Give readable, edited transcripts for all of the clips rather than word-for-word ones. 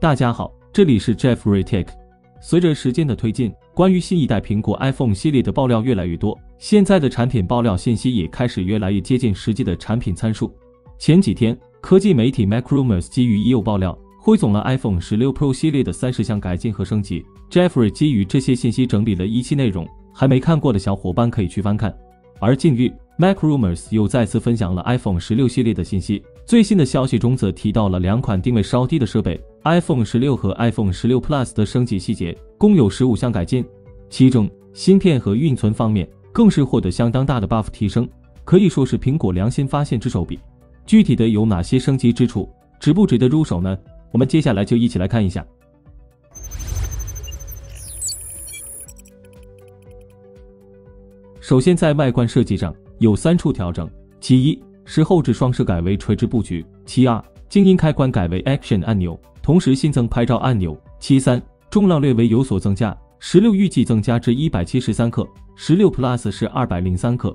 大家好，这里是 Jeffrey Tech。随着时间的推进，关于新一代苹果 iPhone 系列的爆料越来越多，现在的产品爆料信息也开始越来越接近实际的产品参数。前几天，科技媒体 MacRumors 基于已有爆料，汇总了 iPhone 16 Pro 系列的30项改进和升级。Jeffrey 基于这些信息整理了一期内容，还没看过的小伙伴可以去翻看。而近日 MacRumors 又再次分享了 iPhone 16系列的信息，最新的消息中则提到了两款定位稍低的设备 iPhone 16和 iPhone 16 Plus 的升级细节，共有15项改进，其中芯片和运存方面更是获得相当大的 buff 提升，可以说是苹果良心发现之手笔。具体的有哪些升级之处，值不值得入手呢？我们接下来就一起来看一下。首先在外观设计上有3处调整，其一是后置双摄改为垂直布局，其二静音开关改为 Action 按钮，同时新增拍照按钮，其三重量略微有所增加，16预计增加至173克，16 Plus 是203克。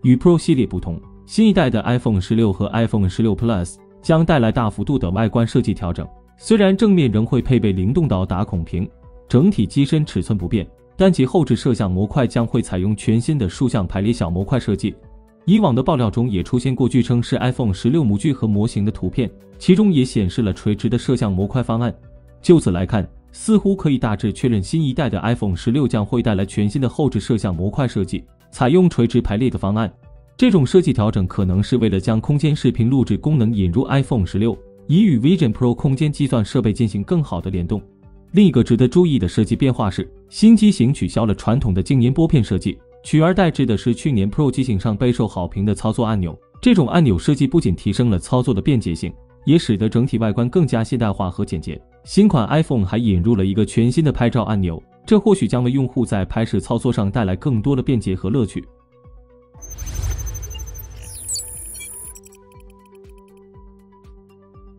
与 Pro 系列不同，新一代的 iPhone 16和 iPhone 16 Plus 将带来大幅度的外观设计调整，虽然正面仍会配备灵动岛打孔屏，整体机身尺寸不变，但其后置摄像模块将会采用全新的竖向排列小模块设计。以往的爆料中也出现过据称是 iPhone 16模具和模型的图片，其中也显示了垂直的摄像模块方案。就此来看，似乎可以大致确认新一代的 iPhone 16将会带来全新的后置摄像模块设计，采用垂直排列的方案。这种设计调整可能是为了将空间视频录制功能引入 iPhone 16，以与 Vision Pro 空间计算设备进行更好的联动。另一个值得注意的设计变化是，新机型取消了传统的静音拨片设计，取而代之的是去年 Pro 机型上备受好评的操作按钮。这种按钮设计不仅提升了操作的便捷性，也使得整体外观更加现代化和简洁。新款 iPhone 还引入了一个全新的拍照按钮，这或许将为用户在拍摄操作上带来更多的便捷和乐趣。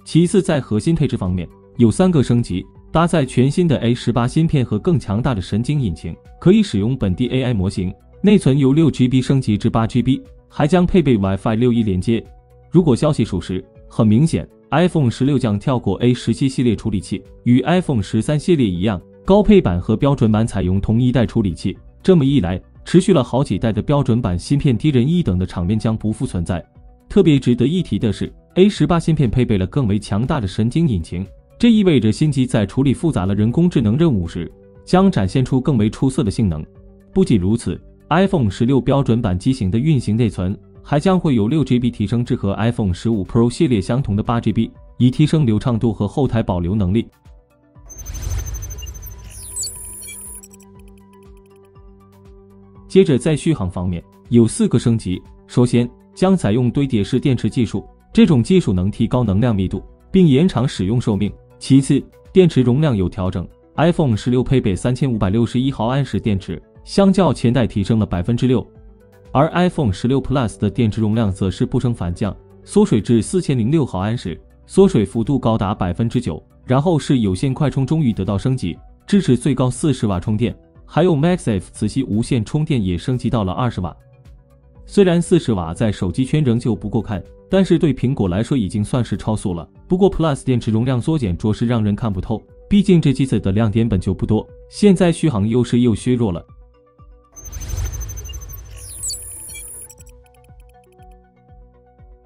其次，在核心配置方面有3个升级，搭载全新的 A18 芯片和更强大的神经引擎，可以使用本地 AI 模型，内存由 6GB 升级至 8GB， 还将配备 Wi-Fi 6E 连接。如果消息属实，很明显 iPhone 16将跳过 A17 系列处理器，与 iPhone 13系列一样，高配版和标准版采用同一代处理器，这么一来，持续了好几代的标准版芯片低人一等的场面将不复存在。特别值得一提的是， A18 芯片配备了更为强大的神经引擎，这意味着新机在处理复杂的人工智能任务时，将展现出更为出色的性能。不仅如此， iPhone 16标准版机型的运行内存还将会由 6GB 提升至和 iPhone 15 Pro 系列相同的 8GB， 以提升流畅度和后台保留能力。接着在续航方面有4个升级，首先将采用堆叠式电池技术，这种技术能提高能量密度并延长使用寿命。其次，电池容量有调整， iPhone 16配备3561毫安时电池，相较前代提升了 6%， 而 iPhone 16 Plus 的电池容量则是不升反降，缩水至4006毫安时，缩水幅度高达 9%。 然后是有线快充终于得到升级，支持最高40瓦充电，还有 MagSafe 磁吸无线充电也升级到了20瓦。虽然40瓦在手机圈仍旧不够看，但是对苹果来说已经算是超速了。不过 Plus 电池容量缩减着实让人看不透，毕竟这机子的亮点本就不多，现在续航优势又削弱了。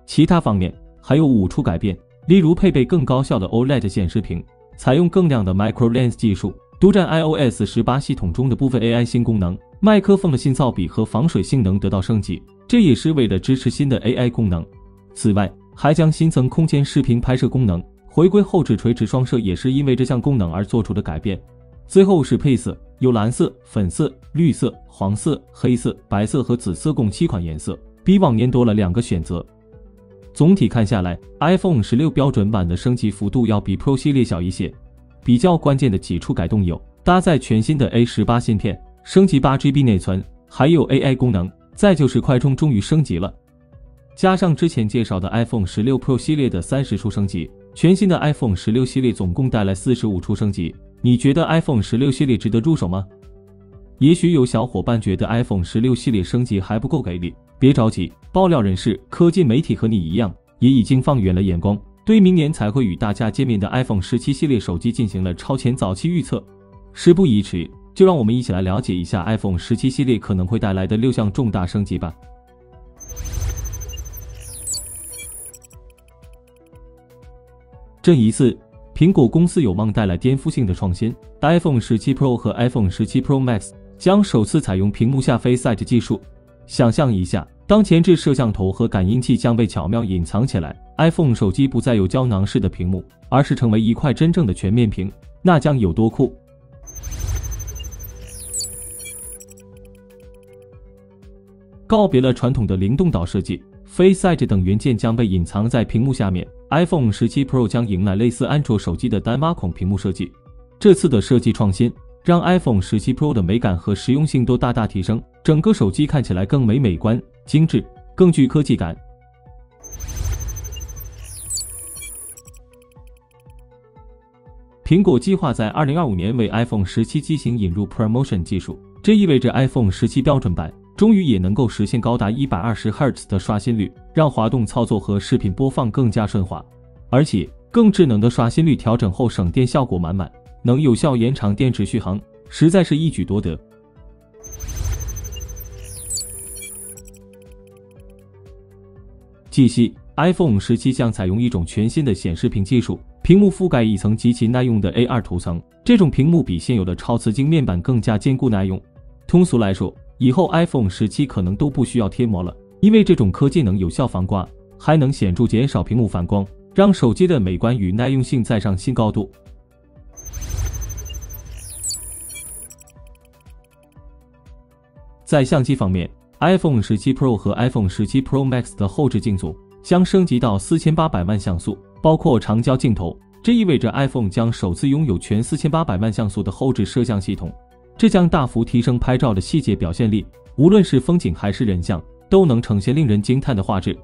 其他方面还有5处改变，例如配备更高效的 OLED 显示屏，采用更亮的 MicroLens 技术，独占 iOS 18系统中的部分 AI 新功能，麦克风的信噪比和防水性能得到升级，这也是为了支持新的 AI 功能。此外，还将新增空间视频拍摄功能，回归后置垂直双摄也是因为这项功能而做出的改变。最后是配色，有蓝色、粉色、绿色、黄色、黑色、白色和紫色共7款颜色，比往年多了2个选择。总体看下来， iPhone 16标准版的升级幅度要比 Pro 系列小一些。比较关键的几处改动有搭载全新的 A18 芯片，升级 8GB 内存，还有 AI 功能，再就是快充终于升级了。加上之前介绍的 iPhone 16 Pro 系列的30处升级，全新的 iPhone 16系列总共带来45处升级。你觉得 iPhone 16系列值得入手吗？也许有小伙伴觉得 iPhone 16系列升级还不够给力，别着急，爆料人士、科技媒体和你一样，也已经放远了眼光，对明年才会与大家见面的 iPhone 17系列手机进行了超前早期预测。事不宜迟，就让我们一起来了解一下 iPhone 17系列可能会带来的6项重大升级吧。这一次，苹果公司有望带来颠覆性的创新。iPhone 17 Pro 和 iPhone 17 Pro Max 将首次采用屏幕下 Face ID 技术。想象一下，当前置摄像头和感应器将被巧妙隐藏起来， iPhone 手机不再有胶囊式的屏幕，而是成为一块真正的全面屏，那将有多酷！告别了传统的灵动岛设计， Face ID 等元件将被隐藏在屏幕下面。iPhone 17 Pro 将迎来类似安卓手机的单挖孔屏幕设计。这次的设计创新让 iPhone 17 Pro 的美感和实用性都大大提升，整个手机看起来更美观、精致，更具科技感。苹果计划在2025年为 iPhone 17机型引入 ProMotion 技术，这意味着 iPhone 17标准版终于也能够实现高达120Hz 的刷新率，让滑动操作和视频播放更加顺滑。而且更智能的刷新率调整后省电效果满满，能有效延长电池续航，实在是一举多得。据悉 iPhone 17将采用一种全新的显示屏技术，屏幕覆盖一层极其耐用的 A2 涂层，这种屏幕比现有的超瓷晶面板更加坚固耐用。通俗来说，以后 iPhone 17可能都不需要贴膜了，因为这种科技能有效防刮，还能显著减少屏幕反光，让手机的美观与耐用性再上新高度。在相机方面， iPhone 17 Pro 和 iPhone 17 Pro Max 的后置镜组将升级到4800万像素，包括长焦镜头，这意味着 iPhone 将首次拥有全4800万像素的后置摄像系统。这将大幅提升拍照的细节表现力，无论是风景还是人像，都能呈现令人惊叹的画质。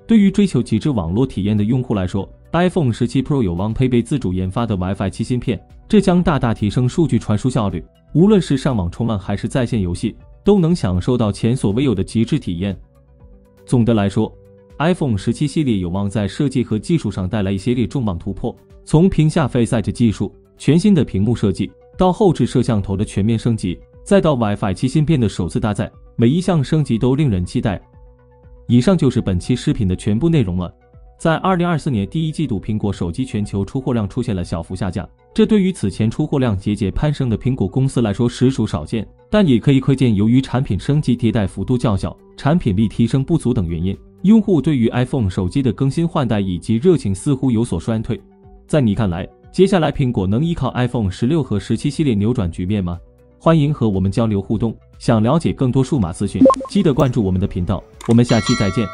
对于追求极致网络体验的用户来说， iPhone 17 Pro 有望配备自主研发的 Wi-Fi 7芯片，这将大大提升数据传输效率，无论是上网冲浪还是在线游戏，都能享受到前所未有的极致体验。总的来说，iPhone 17系列有望在设计和技术上带来一系列重磅突破，从屏下 Face ID 技术、全新的屏幕设计，到后置摄像头的全面升级，再到 Wi-Fi 7芯片的首次搭载，每一项升级都令人期待。以上就是本期视频的全部内容了。在2024年第一季度，苹果手机全球出货量出现了小幅下降，这对于此前出货量节节攀升的苹果公司来说实属少见，但也可以窥见由于产品升级迭代幅度较小、产品力提升不足等原因，用户对于 iPhone 手机的更新换代以及热情似乎有所衰退。在你看来，接下来苹果能依靠 iPhone 16和17系列扭转局面吗？欢迎和我们交流互动，想了解更多数码资讯，记得关注我们的频道，我们下期再见。